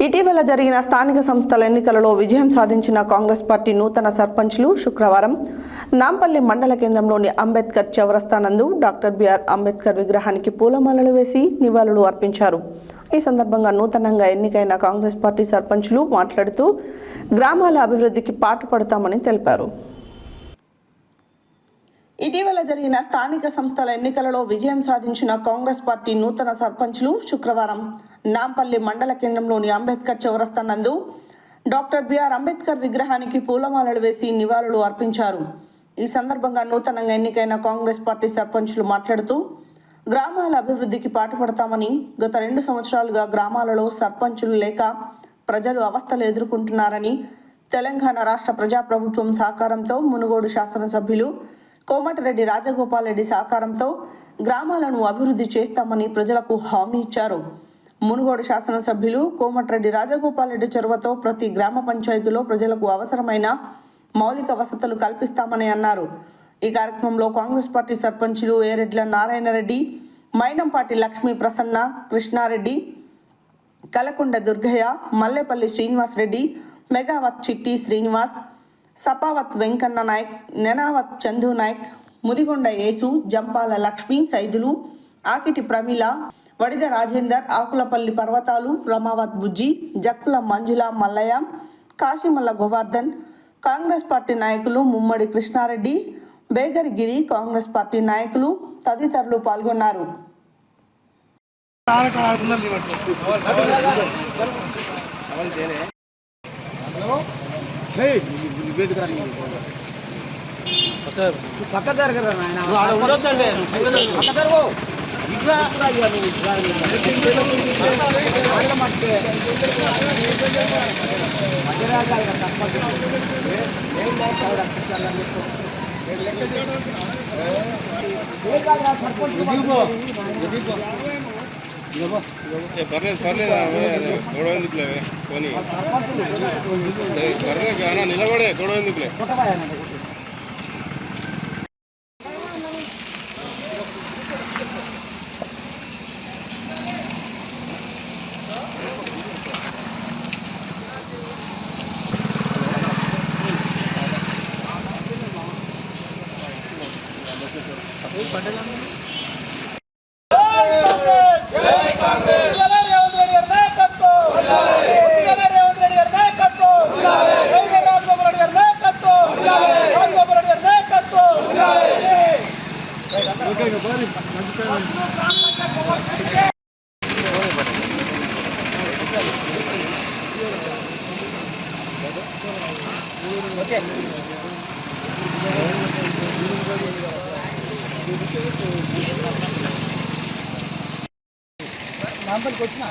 ఇటీవల జరిగిన స్థానిక సంస్థల ఎన్నికలలో విజయం సాధించిన కాంగ్రెస్ పార్టీ నూతన సర్పంచ్లు శుక్రవారం నాంపల్లి మండల కేంద్రంలోని అంబేద్కర్ చౌరస్తా నందు డాక్టర్ బిఆర్ అంబేద్కర్ విగ్రహానికి పూలమాలలు వేసి నివాళులు అర్పించారు. ఈ సందర్భంగా నూతనంగా ఎన్నికైన కాంగ్రెస్ పార్టీ సర్పంచ్లు మాట్లాడుతూ గ్రామాల అభివృద్ధికి పాటుపడతామని తెలిపారు. ఇటీవల జరిగిన స్థానిక సంస్థల ఎన్నికలలో విజయం సాధించిన కాంగ్రెస్ పార్టీ నూతన సర్పంచ్లు శుక్రవారం నాంపల్లి మండల కేంద్రంలోని అంబేద్కర్ చౌరస్తా నందు డాక్టర్ బిఆర్ అంబేద్కర్ విగ్రహానికి పూలమాలలు వేసి నివాళులు అర్పించారు. ఈ సందర్భంగా నూతనంగా ఎన్నికైన కాంగ్రెస్ పార్టీ సర్పంచ్లు మాట్లాడుతూ గ్రామాల అభివృద్ధికి పాటుపడతామని, గత 2 సంవత్సరాలుగా గ్రామాలలో సర్పంచులు లేక ప్రజలు అవస్థలు ఎదుర్కొంటున్నారని, తెలంగాణ రాష్ట్ర ప్రజాప్రభుత్వం సహకారంతో మునుగోడు శాసనసభ్యులు కోమటిరెడ్డి రాజగోపాల్ రెడ్డి సహకారంతో గ్రామాలను అభివృద్ధి చేస్తామని ప్రజలకు హామీ ఇచ్చారు. మునుగోడు శాసనసభ్యులు కోమటిరెడ్డి రాజగోపాల్ రెడ్డి చొరవతో ప్రతి గ్రామ పంచాయతీలో ప్రజలకు అవసరమైన మౌలిక వసతులు కల్పిస్తామని అన్నారు. ఈ కార్యక్రమంలో కాంగ్రెస్ పార్టీ సర్పంచులు ఏరెడ్ల నారాయణరెడ్డి, మైనంపాటి లక్ష్మీ ప్రసన్న, కృష్ణారెడ్డి, కలకొండ దుర్గయ్య, మల్లేపల్లి శ్రీనివాస్ రెడ్డి, మెగావత్ చిట్టి శ్రీనివాస్, సపావత్ వెంకన్న నాయక్, నెనావత్ చందు నాయక్, ముదిగొండ యేసు, జంపాల లక్ష్మి, సైదులు, ఆకిటి ప్రమీల, వడిద రాజేందర్, ఆకులపల్లి పర్వతాలు, రమావత్ బుజ్జి, జక్కుల మంజుల మల్లయ్య, కాశీమల్ల గోవర్ధన్, కాంగ్రెస్ పార్టీ నాయకులు ముమ్మడి కృష్ణారెడ్డి, బేగరిగిరి కాంగ్రెస్ పార్టీ నాయకులు తదితరులు పాల్గొన్నారు. నిలబడే గొడవ ఎందుకులే. నాంపల్లికి వచ్చిన